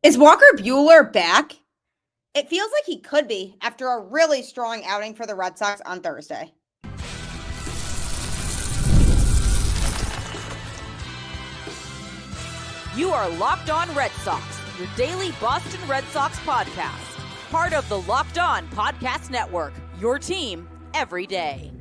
Is Walker Buehler back? It feels like he could be after a really strong outing for the Red Sox on Thursday. You are Locked On Red Sox, your daily Boston Red Sox podcast. Part of the Locked On Podcast Network, your team every day.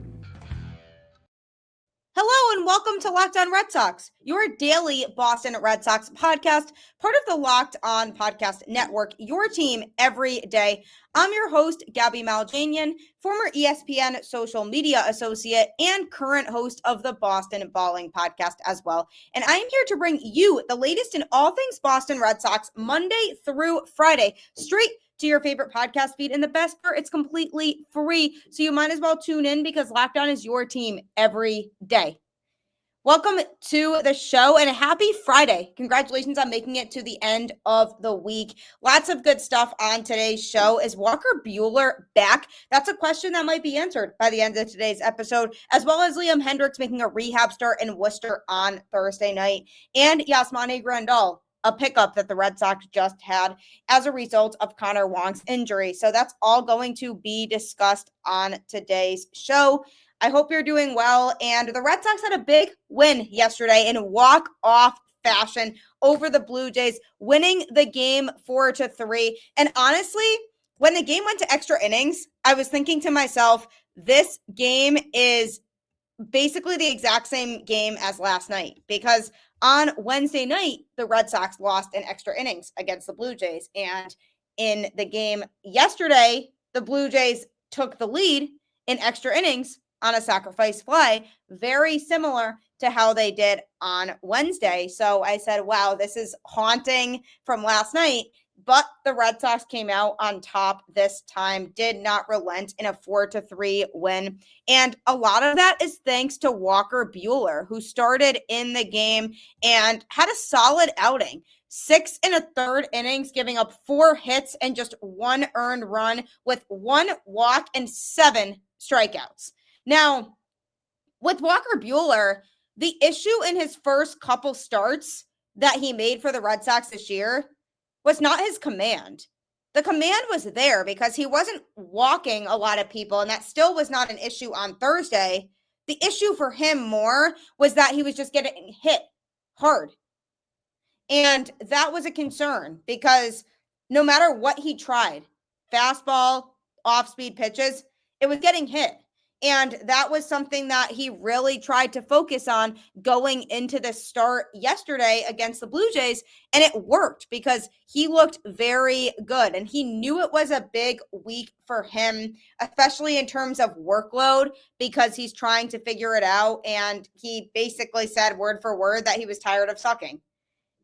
Hello and welcome to Locked On Red Sox, your daily Boston Red Sox podcast, part of the Locked On Podcast Network, your team every day. I'm your host, Gabby Maljanian, former ESPN social media associate and current host of the Boston Balling podcast as well. And I am here to bring you the latest in all things Boston Red Sox Monday through Friday, straight to your favorite podcast feed. And the best part, it's completely free. So you might as well tune in because Locked On is your team every day. Welcome to the show and a happy Friday. Congratulations on making it to the end of the week. Lots of good stuff on today's show. Is Walker Buehler back? That's a question that might be answered by the end of today's episode, as well as Hendriks making a rehab start in Worcester on Thursday night, and Yasmani Grandal, a pickup that the Red Sox just had as a result of Connor Wong's injury. So that's all going to be discussed on today's show. I hope you're doing well. And the Red Sox had a big win yesterday in walk-off fashion over the Blue Jays, winning the game 4-3. And honestly, when the game went to extra innings, I was thinking to myself, this game is basically the exact same game as last night, because on Wednesday night, the Red Sox lost in extra innings against the Blue Jays. And in the game yesterday, the Blue Jays took the lead in extra innings on a sacrifice fly, very similar to how they did on Wednesday. So I said, wow, this is haunting from last night. But the Red Sox came out on top this time, did not relent in a 4-3 win. And a lot of that is thanks to Walker Buehler, who started in the game and had a solid outing. 6 1/3 innings, giving up 4 hits and just 1 earned run with 1 walk and 7 strikeouts. Now, with Walker Buehler, the issue in his first couple starts that he made for the Red Sox this year was not his command. The command was there because he wasn't walking a lot of people, and that still was not an issue on Thursday. The issue for him more was that he was just getting hit hard. And that was a concern because no matter what he tried, fastball, off-speed pitches, it was getting hit. And that was something that he really tried to focus on going into the start yesterday against the Blue Jays. And it worked because he looked very good. And he knew it was a big week for him, especially in terms of workload, because he's trying to figure it out. And he basically said word for word that he was tired of sucking.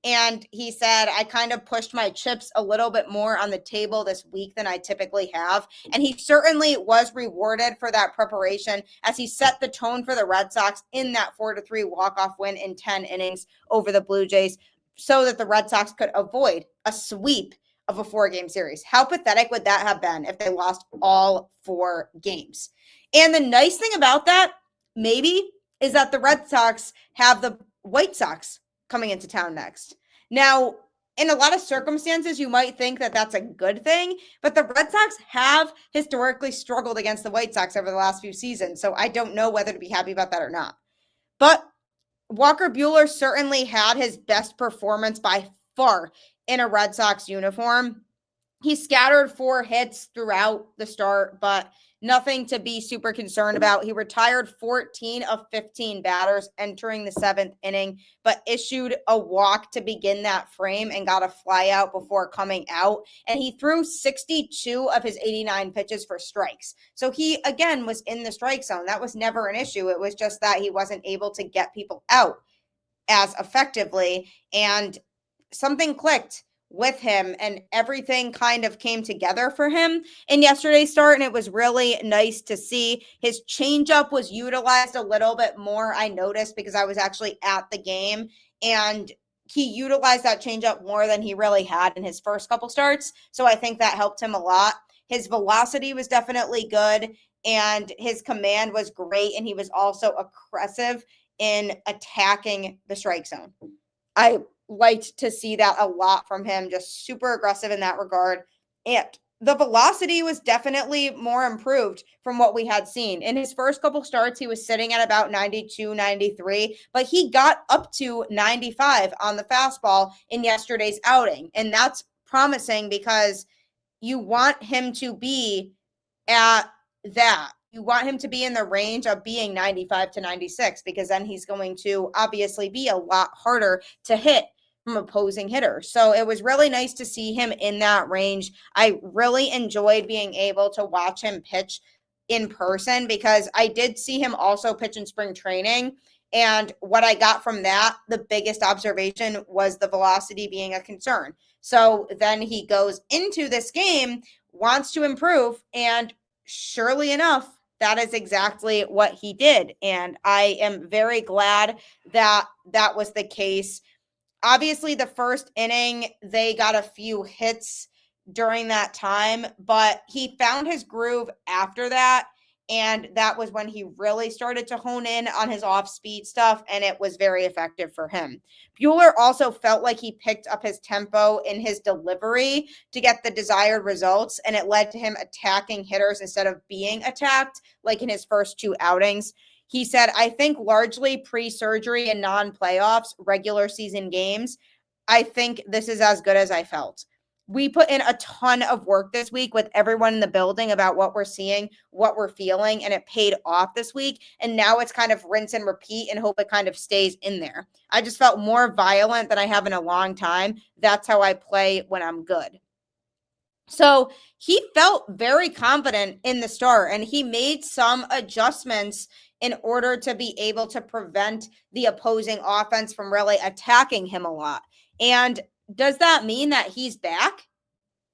And he said, I kind of pushed my chips a little bit more on the table this week than I typically have. And he certainly was rewarded for that preparation as he set the tone for the Red Sox in that 4-3 walk-off win in 10 innings over the Blue Jays so that the Red Sox could avoid a sweep of a 4-game series. How pathetic would that have been if they lost all 4 games? And the nice thing about that, maybe, is that the Red Sox have the White Sox coming into town next. Now, in a lot of circumstances, you might think that that's a good thing, but the Red Sox have historically struggled against the White Sox over the last few seasons, so I don't know whether to be happy about that or not. But Walker Buehler certainly had his best performance by far in a Red Sox uniform. He scattered 4 hits throughout the start, but nothing to be super concerned about. He retired 14 of 15 batters entering the 7th inning, but issued a walk to begin that frame and got a fly out before coming out. And he threw 62 of his 89 pitches for strikes. So he, again, was in the strike zone. That was never an issue. It was just that he wasn't able to get people out as effectively. And something clicked with him and everything kind of came together for him in yesterday's start. And it was really nice to see. His changeup was utilized a little bit more, I noticed, because I was actually at the game, and he utilized that changeup more than he really had in his first couple starts. So I think that helped him a lot. His velocity was definitely good and his command was great. And he was also aggressive in attacking the strike zone. I liked to see that a lot from him, just super aggressive in that regard. And the velocity was definitely more improved from what we had seen. In his first couple starts, he was sitting at about 92, 93, but he got up to 95 on the fastball in yesterday's outing. And that's promising because you want him to be at that. You want him to be in the range of being 95 to 96, because then he's going to obviously be a lot harder to hit from opposing hitters. So it was really nice to see him in that range. I really enjoyed being able to watch him pitch in person, because I did see him also pitch in spring training. And what I got from that, the biggest observation was the velocity being a concern. So then he goes into this game, wants to improve, and surely enough, that is exactly what he did. And I am very glad that that was the case. Obviously, the first inning, they got a few hits during that time, but he found his groove after that. And that was when he really started to hone in on his off-speed stuff, and it was very effective for him. Buehler also felt like he picked up his tempo in his delivery to get the desired results, and it led to him attacking hitters instead of being attacked, like in his first two outings. He said, I think largely pre-surgery and non-playoffs, regular season games, I think this is as good as I felt. We put in a ton of work this week with everyone in the building about what we're seeing, what we're feeling, and it paid off this week. And now it's kind of rinse and repeat and hope it kind of stays in there. I just felt more violent than I have in a long time. That's how I play when I'm good. So he felt very confident in the start, and he made some adjustments in order to be able to prevent the opposing offense from really attacking him a lot. And does that mean that he's back?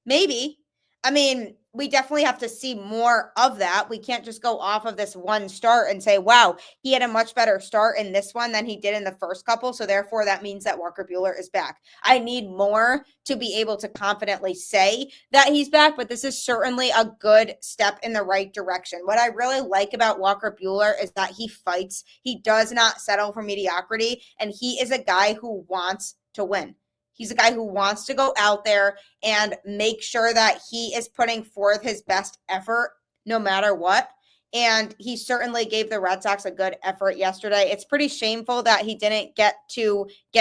Maybe. I mean, we definitely have to see more of that. We can't just go off of this one start and say, wow, he had a much better start in this one than he did in the first couple. So therefore, that means that Walker Buehler is back. I need more to be able to confidently say that he's back, but this is certainly a good step in the right direction. What I really like about Walker Buehler is that he fights. He does not settle for mediocrity, and he is a guy who wants to win. He's a guy who wants to go out there and make sure that he is putting forth his best effort no matter what. And he certainly gave the Red Sox a good effort yesterday. It's pretty shameful that he didn't get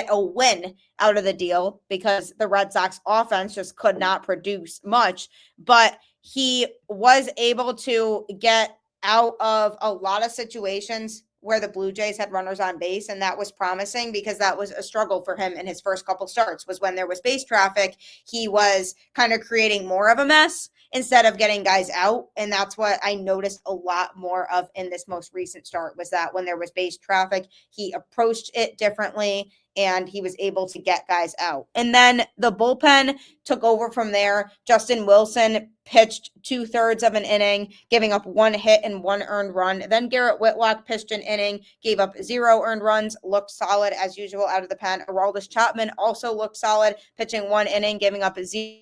a win out of the deal, because the Red Sox offense just could not produce much. But he was able to get out of a lot of situations where the Blue Jays had runners on base, and that was promising, because that was a struggle for him in his first couple starts, was when there was base traffic, he was kind of creating more of a mess instead of getting guys out. And that's what I noticed a lot more of in this most recent start, was that when there was base traffic, he approached it differently and he was able to get guys out. And then the bullpen took over from there. Justin Wilson pitched 2/3 of an inning, giving up 1 hit and 1 earned run. Then Garrett Whitlock pitched an inning, gave up 0 earned runs, looked solid as usual out of the pen. Aroldis Chapman also looked solid, pitching 1 inning, giving up 0.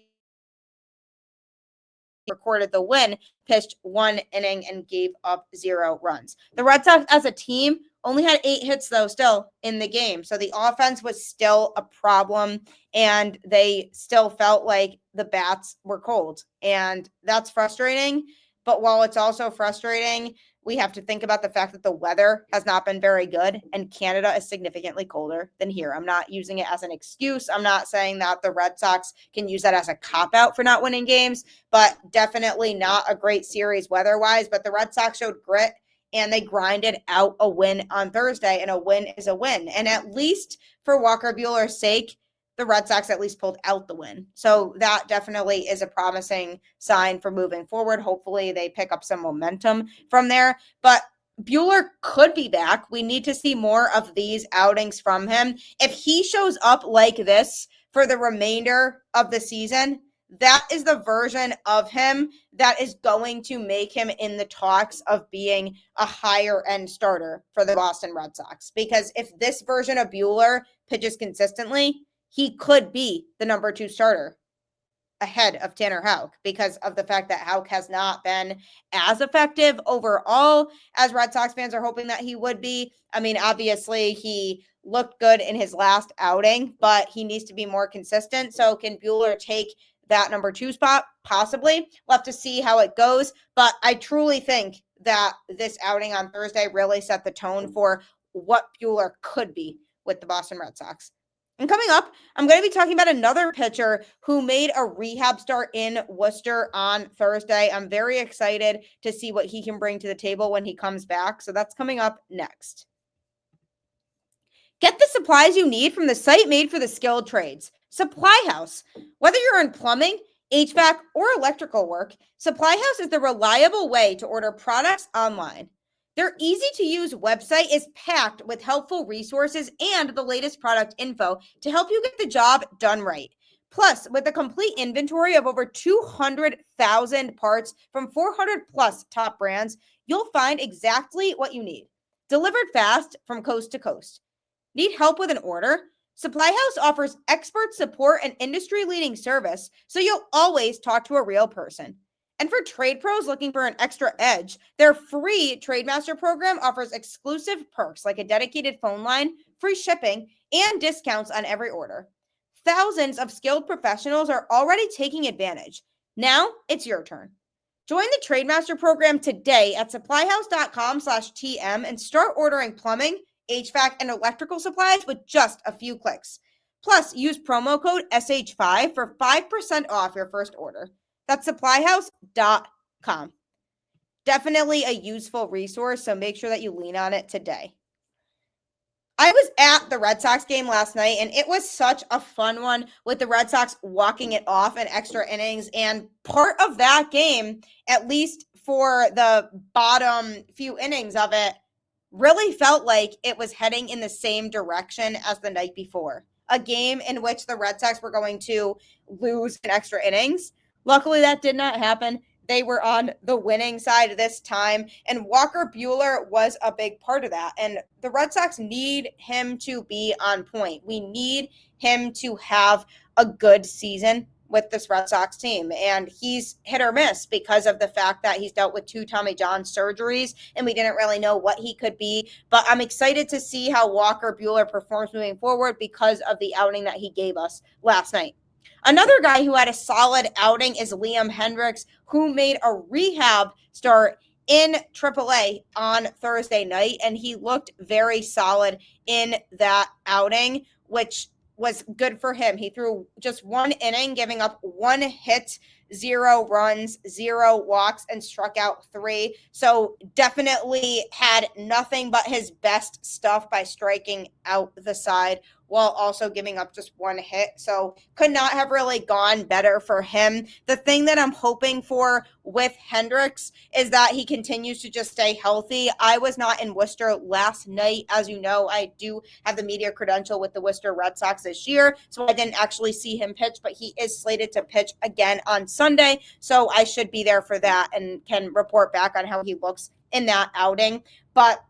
Recorded the win, pitched 1 inning and gave up 0 runs. The Red Sox as a team only had 8 hits, though, still in the game. So the offense was still a problem, and they still felt like the bats were cold. And that's frustrating. But while it's also frustrating, we have to think about the fact that the weather has not been very good, and Canada is significantly colder than here. I'm not using it as an excuse. I'm not saying that the Red Sox can use that as a cop-out for not winning games, but definitely not a great series weather-wise. But the Red Sox showed grit, and they grinded out a win on Thursday, and a win is a win. And at least for Walker Buehler's sake, the Red Sox at least pulled out the win. So that definitely is a promising sign for moving forward. Hopefully they pick up some momentum from there. But Buehler could be back. We need to see more of these outings from him. If he shows up like this for the remainder of the season, that is the version of him that is going to make him in the talks of being a higher end starter for the Boston Red Sox. Because if this version of Buehler pitches consistently, he could be the number 2 starter. ahead of Tanner Houck because of the fact that Houck has not been as effective overall as Red Sox fans are hoping that he would be. I mean, obviously he looked good in his last outing, but he needs to be more consistent. So can Buehler take that number 2 spot? Possibly. We'll have to see how it goes. But I truly think that this outing on Thursday really set the tone for what Buehler could be with the Boston Red Sox. And coming up, I'm going to be talking about another pitcher who made a rehab start in Worcester on Thursday. I'm very excited to see what he can bring to the table when he comes back. So that's coming up next. Get the supplies you need from the site made for the skilled trades, Supply House. Whether you're in plumbing, HVAC, or electrical work, Supply House is the reliable way to order products online. Their easy-to-use website is packed with helpful resources and the latest product info to help you get the job done right. Plus, with a complete inventory of over 200,000 parts from 400 plus top brands, you'll find exactly what you need, delivered fast from coast to coast. Need help with an order? Supply House offers expert support and industry-leading service, so you'll always talk to a real person. And for trade pros looking for an extra edge, their free Trademaster program offers exclusive perks like a dedicated phone line, free shipping, and discounts on every order. Thousands of skilled professionals are already taking advantage. Now it's your turn. Join the Trademaster program today at supplyhouse.com/TM and start ordering plumbing, HVAC, and electrical supplies with just a few clicks. Plus, use promo code SH5 for 5% off your first order. That's supplyhouse.com. Definitely a useful resource, so make sure that you lean on it today. I was at the Red Sox game last night, and it was such a fun one with the Red Sox walking it off in extra innings. And part of that game, at least for the bottom few innings of it, really felt like it was heading in the same direction as the night before. A game in which the Red Sox were going to lose in extra innings. Luckily, that did not happen. They were on the winning side this time, and Walker Buehler was a big part of that. And the Red Sox need him to be on point. We need him to have a good season with this Red Sox team. And he's hit or miss because of the fact that he's dealt with 2 Tommy John surgeries, and we didn't really know what he could be. But I'm excited to see how Walker Buehler performs moving forward because of the outing that he gave us last night. Another guy who had a solid outing is Liam Hendriks, who made a rehab start in AAA on Thursday night, and he looked very solid in that outing, which was good for him. He threw just 1 inning, giving up 1 hit, 0 runs, 0 walks, and struck out 3. So definitely had nothing but his best stuff by striking out the side while also giving up just 1 hit. So could not have really gone better for him. The thing that I'm hoping for with Hendriks is that he continues to just stay healthy. I was not in Worcester last night. As you know, I do have the media credential with the Worcester Red Sox this year, so I didn't actually see him pitch, but he is slated to pitch again on Sunday, so I should be there for that and can report back on how he looks in that outing. But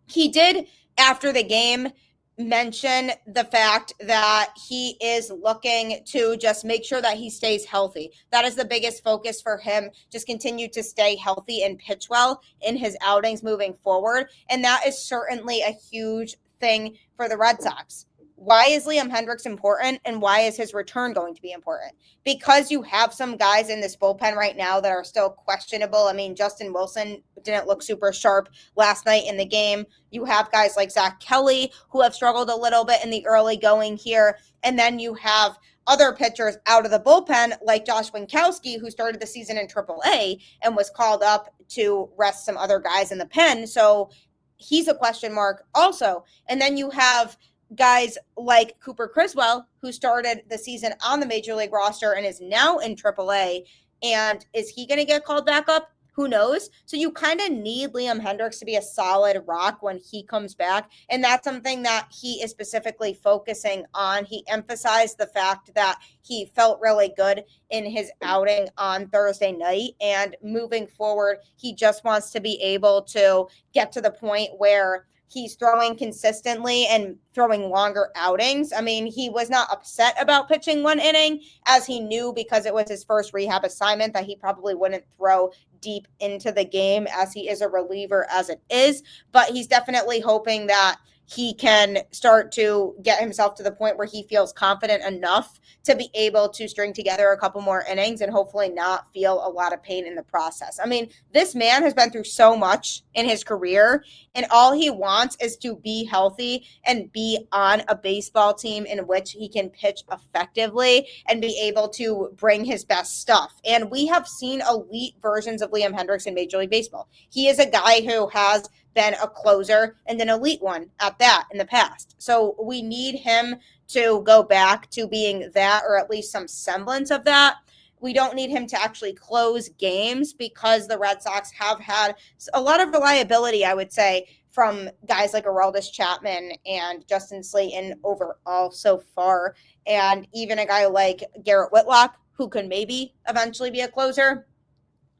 he did, after the game, mention the fact that he is looking to just make sure that he stays healthy. That is the biggest focus for him. Just continue to stay healthy and pitch well in his outings moving forward. And that is certainly a huge thing for the Red Sox. Why is Liam Hendriks important, and why is his return going to be important? Because you have some guys in this bullpen right now that are still questionable. I mean, Justin Wilson didn't look super sharp last night in the game. You have guys like Zach Kelly who have struggled a little bit in the early going here. And then you have other pitchers out of the bullpen like Josh Winkowski, who started the season in AAA and was called up to rest some other guys in the pen. So he's a question mark also. And then you have guys like Cooper Criswell, who started the season on the Major League roster and is now in AAA. And is he going to get called back up? Who knows? So you kind of need Liam Hendriks to be a solid rock when he comes back. And that's something that he is specifically focusing on. He emphasized the fact that he felt really good in his outing on Thursday night. And moving forward, he just wants to be able to get to the point where he's throwing consistently and throwing longer outings. I mean, he was not upset about pitching 1 inning, as he knew because it was his first rehab assignment that he probably wouldn't throw deep into the game, as he is a reliever as it is. But he's definitely hoping that he can start to get himself to the point where he feels confident enough to be able to string together a couple more innings and hopefully not feel a lot of pain in the process. I mean, this man has been through so much in his career, and all he wants is to be healthy and be on a baseball team in which he can pitch effectively and be able to bring his best stuff. And we have seen elite versions of Liam Hendriks in Major League Baseball. He is a guy who has been a closer and an elite one at that in the past. So we need him to go back to being that, or at least some semblance of that. We don't need him to actually close games because the Red Sox have had a lot of reliability, I would say, from guys like Aroldis Chapman and Justin Slayton overall so far. And even a guy like Garrett Whitlock, who could maybe eventually be a closer.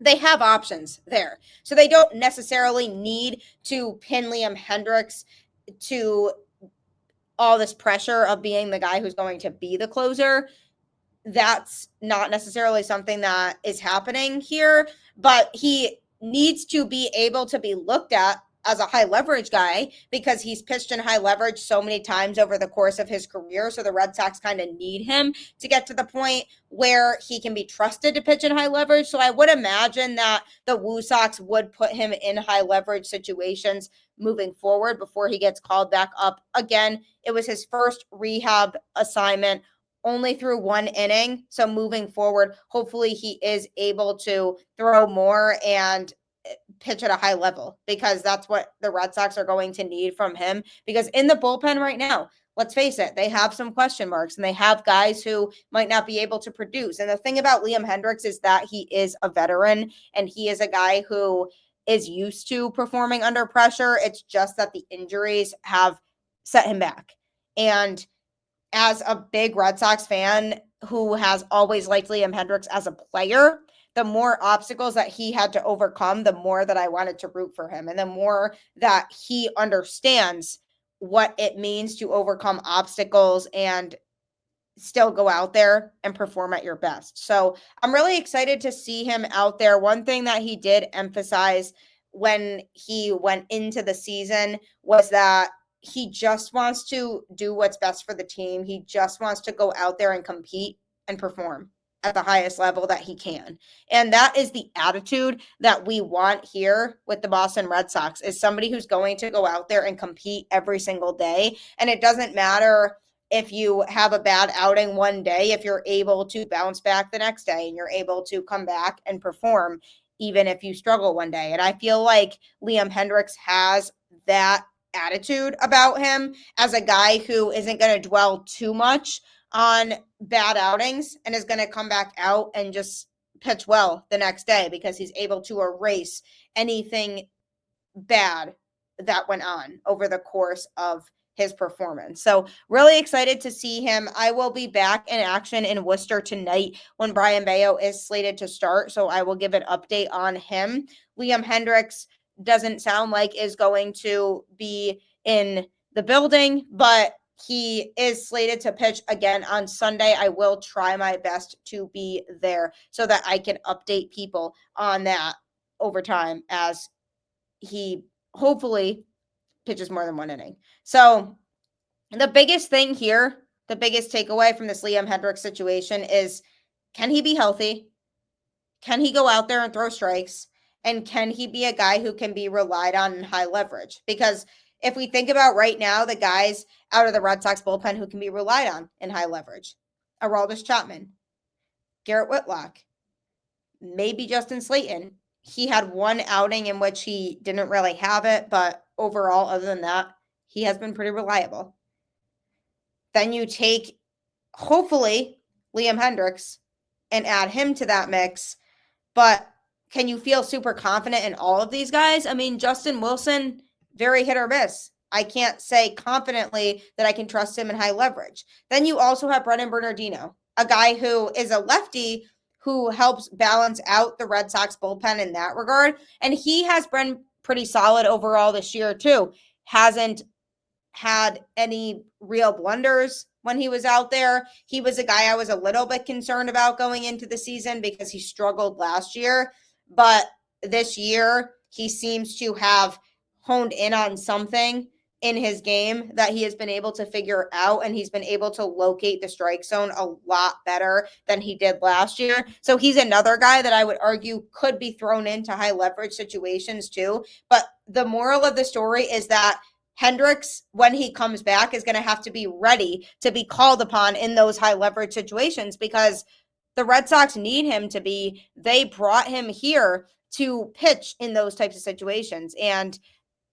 They have options there. So they don't necessarily need to pin Liam Hendriks to all this pressure of being the guy who's going to be the closer. That's not necessarily something that is happening here, but he needs to be able to be looked at as a high leverage guy because he's pitched in high leverage so many times over the course of his career. So the Red Sox kind of need him to get to the point where he can be trusted to pitch in high leverage. So I would imagine that the Woo Sox would put him in high leverage situations moving forward before he gets called back up. Again, it was his first rehab assignment, only through 1 inning. So moving forward, hopefully he is able to throw more and pitch at a high level, because that's what the Red Sox are going to need from him. Because in the bullpen right now, let's face it, they have some question marks and they have guys who might not be able to produce. And the thing about Liam Hendriks is that he is a veteran and he is a guy who is used to performing under pressure. It's just that the injuries have set him back. And as a big Red Sox fan who has always liked Liam Hendriks as a player, the more obstacles that he had to overcome, the more that I wanted to root for him, and the more that he understands what it means to overcome obstacles and still go out there and perform at your best. So I'm really excited to see him out there. One thing that he did emphasize when he went into the season was that he just wants to do what's best for the team. He just wants to go out there and compete and perform at the highest level that he can. And that is the attitude that we want here with the Boston Red Sox, is somebody who's going to go out there and compete every single day. And it doesn't matter if you have a bad outing one day, if you're able to bounce back the next day and you're able to come back and perform, even if you struggle one day. And I feel like Liam Hendriks has that attitude about him, as a guy who isn't going to dwell too much on bad outings and is going to come back out and just pitch well the next day, because he's able to erase anything bad that went on over the course of his performance. So really excited to see him. I will be back in action in Worcester tonight when Brian Bayo is slated to start. So I will give an update on him. Liam Hendriks doesn't sound like is going to be in the building, but he is slated to pitch again on Sunday. I will try my best to be there so that I can update people on that over time as he hopefully pitches more than 1 inning. So the biggest thing here, the biggest takeaway from this Liam Hendriks situation is, can he be healthy? Can he go out there and throw strikes? And can he be a guy who can be relied on in high leverage? Because if we think about right now, the guys out of the Red Sox bullpen who can be relied on in high leverage: Aroldis Chapman, Garrett Whitlock, maybe Justin Slayton. He had 1 outing in which he didn't really have it, but overall, other than that, he has been pretty reliable. Then you take, hopefully, Liam Hendriks and add him to that mix. But can you feel super confident in all of these guys? I mean, Justin Wilson, very hit or miss. I can't say confidently that I can trust him in high leverage. Then you also have Brennan Bernardino, a guy who is a lefty who helps balance out the Red Sox bullpen in that regard. And he has been pretty solid overall this year too. hasn't had any real blunders when he was out there. He was a guy I was a little bit concerned about going into the season because he struggled last year. But this year, he seems to have honed in on something in his game that he has been able to figure out, and he's been able to locate the strike zone a lot better than he did last year. So he's another guy that I would argue could be thrown into high leverage situations too. But the moral of the story is that Hendriks, when he comes back, is going to have to be ready to be called upon in those high leverage situations because the Red Sox need him to be. They brought him here to pitch in those types of situations. And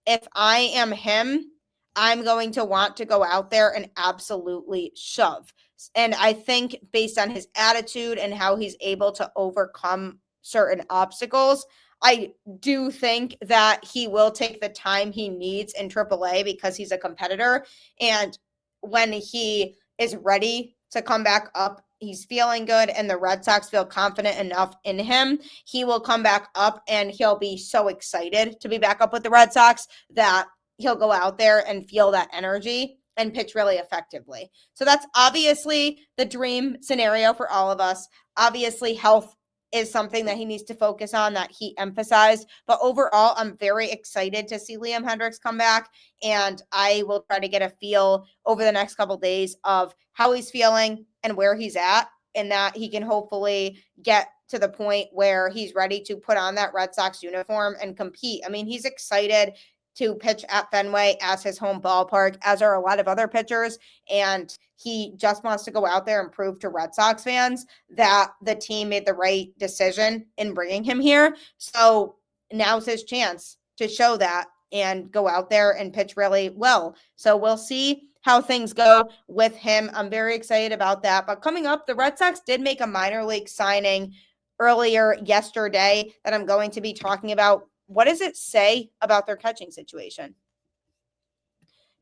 if I am him, I'm going to want to go out there and absolutely shove. And I think based on his attitude and how he's able to overcome certain obstacles, I do think that he will take the time he needs in AAA because he's a competitor. And when he is ready to come back up, he's feeling good, and the Red Sox feel confident enough in him, he will come back up and he'll be so excited to be back up with the Red Sox that he'll go out there and feel that energy and pitch really effectively. So that's obviously the dream scenario for all of us. Obviously, health is something that he needs to focus on, that he emphasized. But overall, I'm very excited to see Liam Hendriks come back, and I will try to get a feel over the next couple of days of how he's feeling and where he's at, and that he can hopefully get to the point where he's ready to put on that Red Sox uniform and compete. I mean, he's excited to pitch at Fenway as his home ballpark, as are a lot of other pitchers. And he just wants to go out there and prove to Red Sox fans that the team made the right decision in bringing him here. So now's his chance to show that and go out there and pitch really well. So we'll see how things go with him. I'm very excited about that. But coming up, the Red Sox did make a minor league signing earlier yesterday that I'm going to be talking about. What does it say about their catching situation?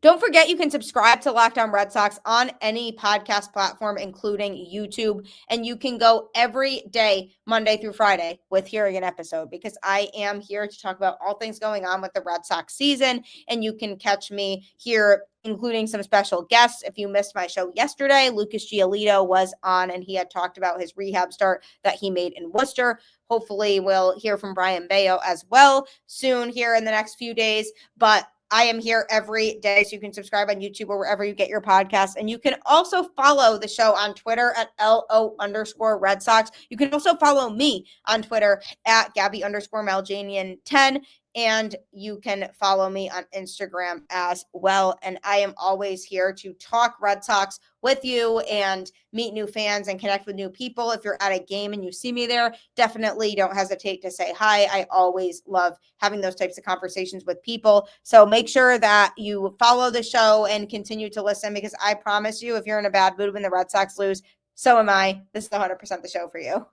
Don't forget you can subscribe to Locked On Red Sox on any podcast platform, including YouTube, and you can go every day, Monday through Friday, with hearing an episode, because I am here to talk about all things going on with the Red Sox season, and you can catch me here, including some special guests. If you missed my show yesterday, Lucas Giolito was on, and he had talked about his rehab start that he made in Worcester. Hopefully we'll hear from Brian Bayo as well soon here in the next few days, but I am here every day, so you can subscribe on YouTube or wherever you get your podcasts. And you can also follow the show on Twitter at LO_Red Sox. You can also follow me on Twitter at Gabby_Maljanian10. And you can follow me on Instagram as well. And I am always here to talk Red Sox with you and meet new fans and connect with new people. If you're at a game and you see me there, definitely don't hesitate to say hi. I always love having those types of conversations with people. So make sure that you follow the show and continue to listen, because I promise you, if you're in a bad mood when the Red Sox lose, so am I. This is 100% the show for you.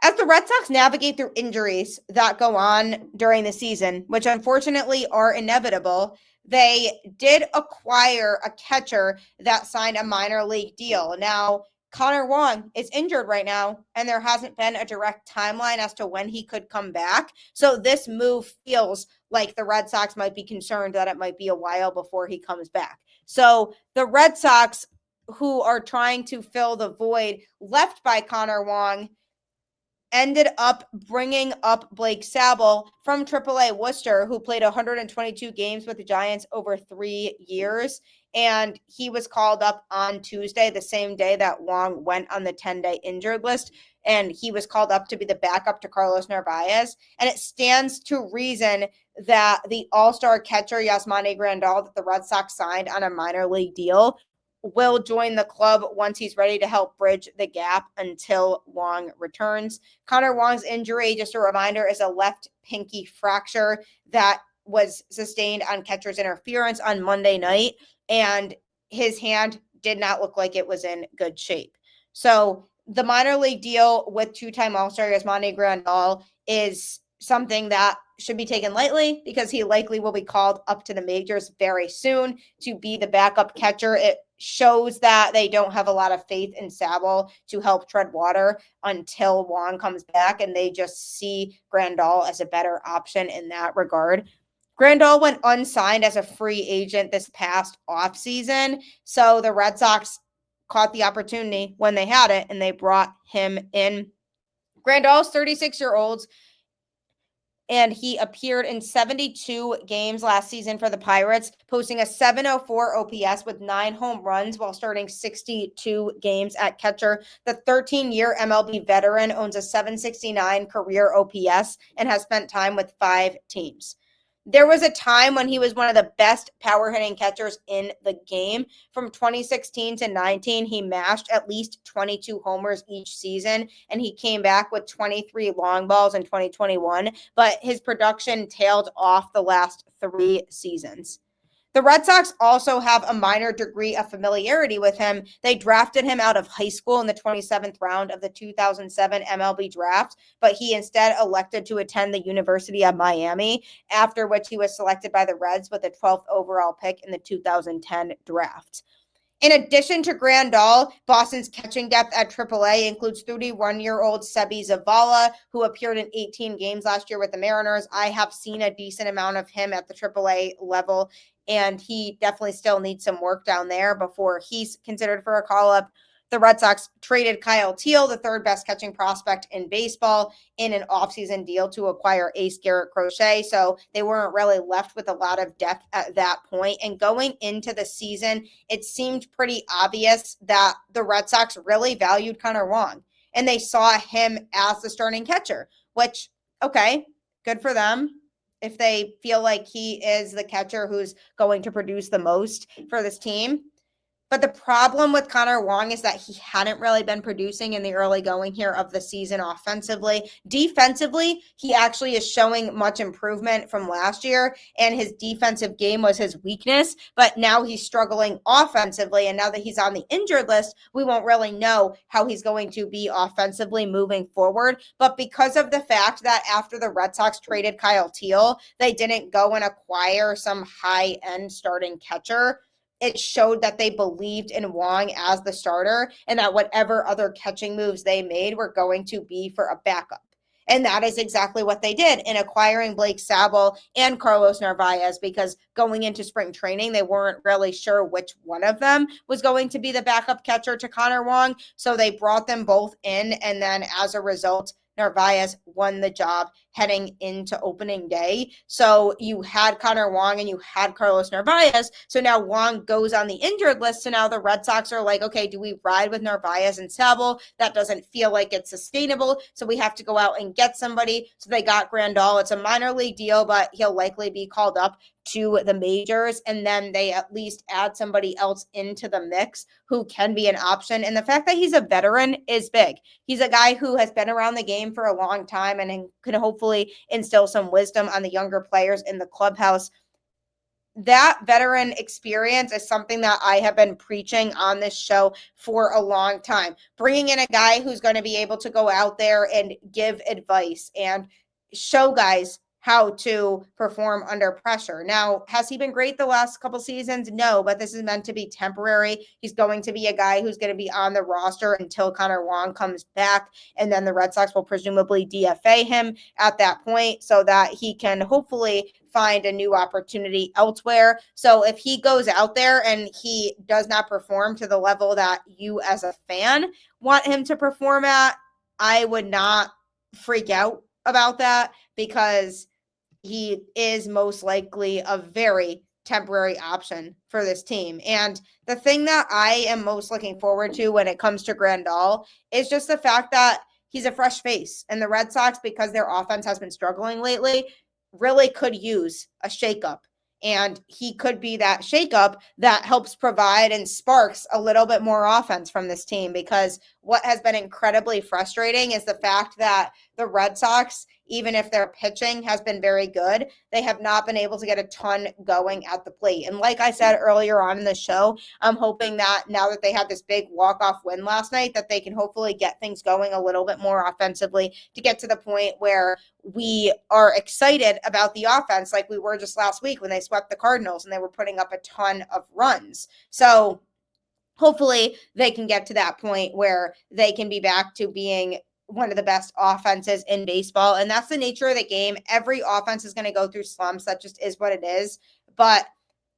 As the Red Sox navigate through injuries that go on during the season, which unfortunately are inevitable, they did acquire a catcher that signed a minor league deal. Now, Connor Wong is injured right now, and there hasn't been a direct timeline as to when he could come back. So this move feels like the Red Sox might be concerned that it might be a while before he comes back. So the Red Sox, who are trying to fill the void left by Connor Wong, ended up bringing up Blake Sabol from AAA Worcester, who played 122 games with the Giants over 3 years. And he was called up on Tuesday, the same day that Wong went on the 10-day injured list. And he was called up to be the backup to Carlos Narvaez. And it stands to reason that the all-star catcher, Yasmani Grandal, that the Red Sox signed on a minor league deal, will join the club once he's ready to help bridge the gap until Wong returns. Connor Wong's injury, just a reminder, is a left pinky fracture that was sustained on catcher's interference on Monday night, and his hand did not look like it was in good shape. So the minor league deal with two-time All-Star Yasmani Grandal is something that should be taken lightly, because he likely will be called up to the majors very soon to be the backup catcher. It shows that they don't have a lot of faith in Sabol to help tread water until Wong comes back, and they just see Grandal as a better option in that regard. Grandal went unsigned as a free agent this past offseason, so the Red Sox caught the opportunity when they had it, and they brought him in. Grandal's 36-year-old, and he appeared in 72 games last season for the Pirates, posting a 704 OPS with 9 home runs while starting 62 games at catcher. The 13-year MLB veteran owns a 769 career OPS and has spent time with 5 teams. There was a time when he was one of the best power hitting catchers in the game. From 2016 to 19, he mashed at least 22 homers each season, and he came back with 23 long balls in 2021, but his production tailed off the last 3 seasons. The Red Sox also have a minor degree of familiarity with him. They drafted him out of high school in the 27th round of the 2007 MLB draft, but he instead elected to attend the University of Miami, after which he was selected by the Reds with the 12th overall pick in the 2010 draft. In addition to Grandal, Boston's catching depth at AAA includes 31-year-old Sebi Zavala, who appeared in 18 games last year with the Mariners. I have seen a decent amount of him at the AAA level, and he definitely still needs some work down there before he's considered for a call-up. The Red Sox traded Kyle Teal, the third best catching prospect in baseball, in an offseason deal to acquire ace Garrett Crochet. So they weren't really left with a lot of depth at that point. And going into the season, it seemed pretty obvious that the Red Sox really valued Connor Wong. And they saw him as the starting catcher, which, okay, good for them. If they feel like he is the catcher who's going to produce the most for this team. But the problem with Connor Wong is that he hadn't really been producing in the early going here of the season offensively. Defensively, he actually is showing much improvement from last year, and his defensive game was his weakness. But now he's struggling offensively, and now that he's on the injured list, we won't really know how he's going to be offensively moving forward. But because of the fact that after the Red Sox traded Kyle Teal, they didn't go and acquire some high-end starting catcher, it showed that they believed in Wong as the starter and that whatever other catching moves they made were going to be for a backup. And that is exactly what they did in acquiring Blake Sabol and Carlos Narvaez, because going into spring training, they weren't really sure which one of them was going to be the backup catcher to Connor Wong. So they brought them both in, and then as a result, Narvaez won the job heading into opening day. So you had Connor Wong and you had Carlos Narvaez. So now Wong goes on the injured list. So now the Red Sox are like, okay, do we ride with Narvaez and Sabol? That doesn't feel like it's sustainable. So we have to go out and get somebody. So they got Grandal. It's a minor league deal, but he'll likely be called up to the majors, and then they at least add somebody else into the mix who can be an option. And the fact that he's a veteran is big. He's a guy who has been around the game for a long time and can hopefully instill some wisdom on the younger players in the clubhouse. That veteran experience is something that I have been preaching on this show for a long time. Bringing in a guy who's going to be able to go out there and give advice and show guys how to perform under pressure. Now, has he been great the last couple seasons? No, but this is meant to be temporary. He's going to be a guy who's going to be on the roster until Connor Wong comes back, and then the Red Sox will presumably DFA him at that point so that he can hopefully find a new opportunity elsewhere. So if he goes out there and he does not perform to the level that you as a fan want him to perform at, I would not freak out about that, because he is most likely a very temporary option for this team. And the thing that I am most looking forward to when it comes to Grandal is just the fact that he's a fresh face. And the Red Sox, because their offense has been struggling lately, really could use a shakeup. And he could be that shakeup that helps provide and sparks a little bit more offense from this team, because what has been incredibly frustrating is the fact that the Red Sox, even if their pitching has been very good, they have not been able to get a ton going at the plate. And like I said earlier on in the show, I'm hoping that now that they had this big walk-off win last night, that they can hopefully get things going a little bit more offensively to get to the point where we are excited about the offense like we were just last week when they swept the Cardinals and they were putting up a ton of runs. So hopefully they can get to that point where they can be back to being one of the best offenses in baseball. And that's the nature of the game. Every offense is going to go through slumps. That just is what it is. But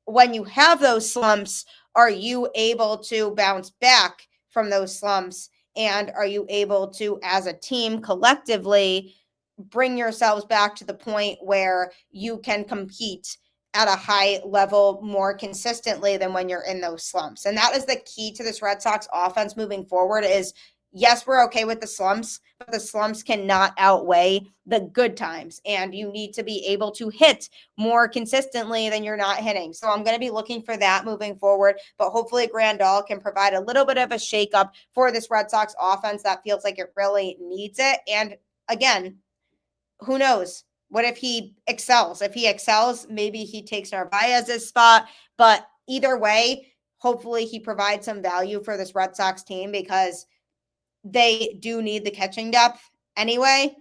when you have those slumps, are you able to bounce back from those slumps? And are you able to, as a team, collectively bring yourselves back to the point where you can compete at a high level more consistently than when you're in those slumps? And that is the key to this Red Sox offense moving forward is, yes, we're okay with the slumps, but the slumps cannot outweigh the good times. And you need to be able to hit more consistently than you're not hitting. So I'm going to be looking for that moving forward. But hopefully Grandal can provide a little bit of a shakeup for this Red Sox offense that feels like it really needs it. And again, who knows? What if he excels? If he excels, maybe he takes Narvaez's spot. But either way, hopefully he provides some value for this Red Sox team because they do need the catching depth anyway.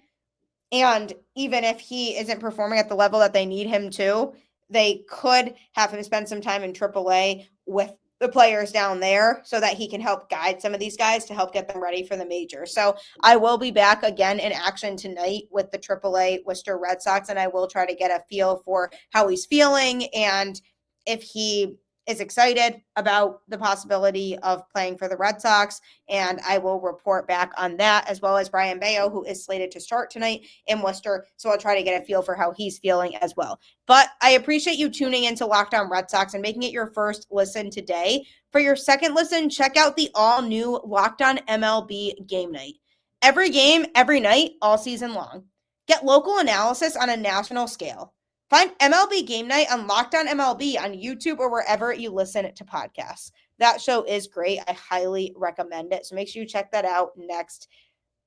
And even if he isn't performing at the level that they need him to, they could have him spend some time in AAA with the players down there so that he can help guide some of these guys to help get them ready for the major. So I will be back again in action tonight with the AAA Worcester Red Sox, and I will try to get a feel for how he's feeling and if he is excited about the possibility of playing for the Red Sox, and I will report back on that, as well as Brian Bayo, who is slated to start tonight in Worcester. So I'll try to get a feel for how he's feeling as well. But I appreciate you tuning into Locked On Red Sox and making it your first listen today. For your second listen, check out the all-new Locked On MLB Game Night. Every game, every night, all season long. Get local analysis on a national scale. Find MLB Game Night on Locked On MLB on YouTube or wherever you listen to podcasts. That show is great. I highly recommend it. So make sure you check that out next.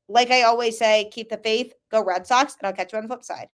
Like I always say, keep the faith, go Red Sox, and I'll catch you on the flip side.